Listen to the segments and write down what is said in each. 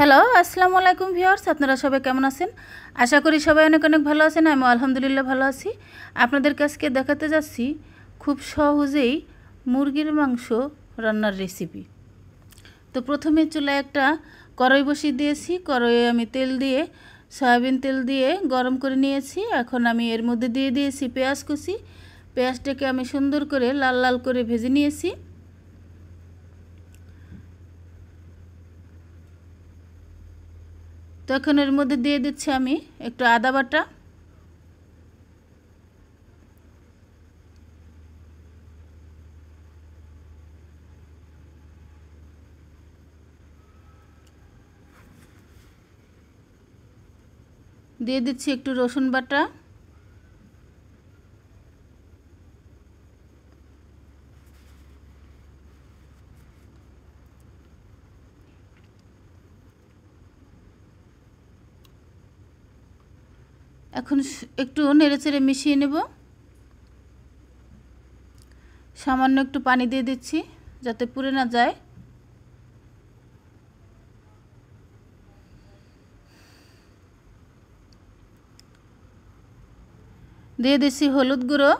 Hello, আসসালামু আলাইকুম viewers, আপনারা সবাই কেমন আছেন? আশা করি সবাই অনেক অনেক ভালো আছেন। আমি আলহামদুলিল্লাহ ভালো আছি। আপনাদের কাছে দেখাতে যাচ্ছি খুব সহজেই মুরগির মাংস রান্নার রেসিপি। তো প্রথমে চুলায় একটা কড়াই বসিয়ে দিয়েছি। কড়াইয়ে আমি তেল দিয়ে সয়াবিন তেল দিয়ে গরম করে নিয়েছি। এখন আমি এর মধ্যে দিয়ে দিয়েছি পেঁয়াজ কুচি। পেঁয়াজটাকে আমি সুন্দর করে লাল লাল করে ভেজে নিয়েছি। তো এখন এর মধ্যে দিয়ে দিচ্ছি আমি একটু আদা বাটা, দিয়ে দিচ্ছি একটু রসুন বাটা, এখন একটু নেড়েচেড়ে মিশিয়ে নেব। সামান্য একটু পানি দিয়ে দিচ্ছি যাতে পুড়ে না যায়। দিয়ে দিচ্ছি হলুদ গুঁড়ো,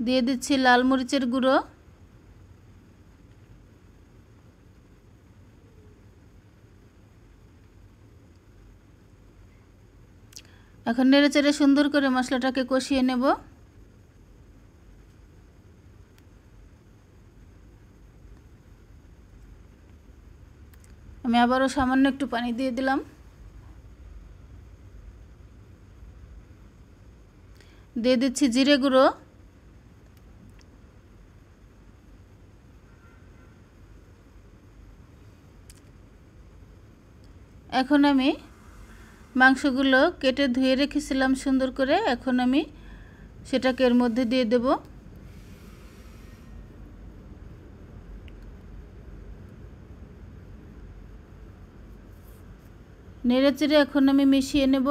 দিয়ে দিচ্ছি লাল মরিচের গুঁড়ো, এখন নেড়েচেড়ে সুন্দর করে মশলাটাকে কষিয়ে নেব। আমি আবারও সামান্য একটু পানি দিয়ে দিলাম। দিয়ে দিচ্ছি জিরে গুঁড়ো, এখন আমি মাংসগুলো কেটে ধুয়ে রেখেছিলাম সুন্দর করে। এখন আমি সেটাকে এর মধ্যে দিয়ে দেব। নেড়েচেড়ে এখন আমি মিশিয়ে নেব।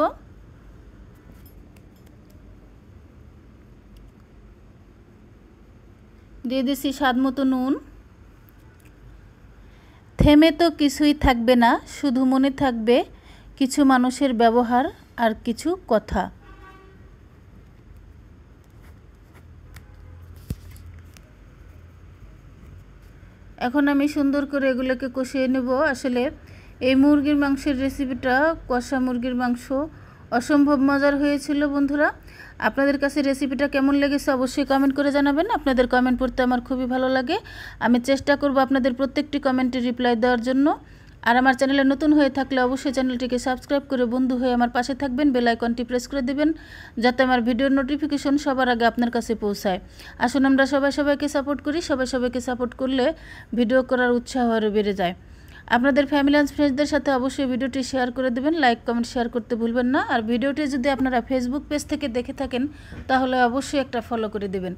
দিয়ে দিচ্ছি স্বাদ মতো নুন। থেমে তো কিছুই থাকবে না, শুধু মনে থাকবে কিছু মানুষের ব্যবহার আর কিছু কথা। এখন আমি সুন্দর করে এগুলোকে কষিয়ে নেব। আসলে এই মুরগির মাংসের রেসিপিটা, কষা মুরগির মাংস, অসম্ভব মজার হয়েছিল বন্ধুরা। আপনাদের কাছে রেসিপিটা কেমন লেগেছে অবশ্যই কমেন্ট করে জানাবেন। আপনাদের কমেন্ট পড়তে আমার খুবই ভালো লাগে। আমি চেষ্টা করব আপনাদের প্রত্যেকটি কমেন্টের রিপ্লাই দেওয়ার জন্য। আর আমার চ্যানেলে নতুন হয়ে থাকলে অবশ্যই চ্যানেলটিকে সাবস্ক্রাইব করে বন্ধু হয়ে আমার পাশে থাকবেন। বেল আইকনটি প্রেস করে দেবেন যাতে আমার ভিডিওর নোটিফিকেশন সবার আগে আপনার কাছে পৌঁছায়। আসুন আমরা সবাইকে সাপোর্ট করি। সবাইকে সাপোর্ট করলে ভিডিও করার উৎসাহ আরও বেড়ে যায়। আপনাদের ফ্যামিলি অ্যান্ড ফ্রেন্ডসদের সাথে অবশ্যই ভিডিওটি শেয়ার করে দেবেন। লাইক কমেন্ট শেয়ার করতে ভুলবেন না। আর ভিডিওটি যদি আপনারা ফেসবুক পেজ থেকে দেখে থাকেন তাহলে অবশ্যই একটা ফলো করে দেবেন।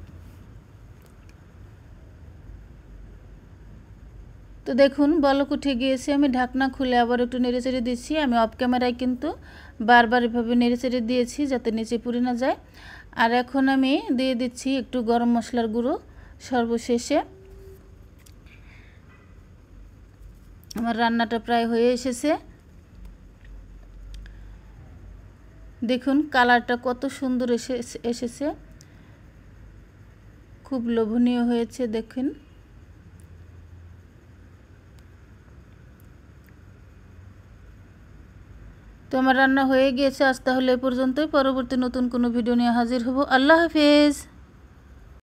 তো দেখুন বলক উঠে গিয়েছে। আমি ঢাকনা খুলে আবার একটু নেড়েচেড়ে দিচ্ছি। আমি অফ ক্যামেরায় কিন্তু বারবার এভাবে নেড়েচেড়ে দিয়েছি যাতে নিচে পুড়ে না যায়। আর এখন আমি দিয়ে দিচ্ছি একটু গরম মশলার গুঁড়ো সর্বশেষে। আমার রান্নাটা প্রায় হয়ে এসেছে। দেখুন কালারটা কত সুন্দর এসেছে, খুব লোভনীয় হয়েছে। দেখুন তো আমার রান্না হয়ে গিয়েছে। আজ তাহলে এ পর্যন্তই। পরবর্তী নতুন কোনো ভিডিও নিয়ে হাজির হব। আল্লাহ হাফেজ।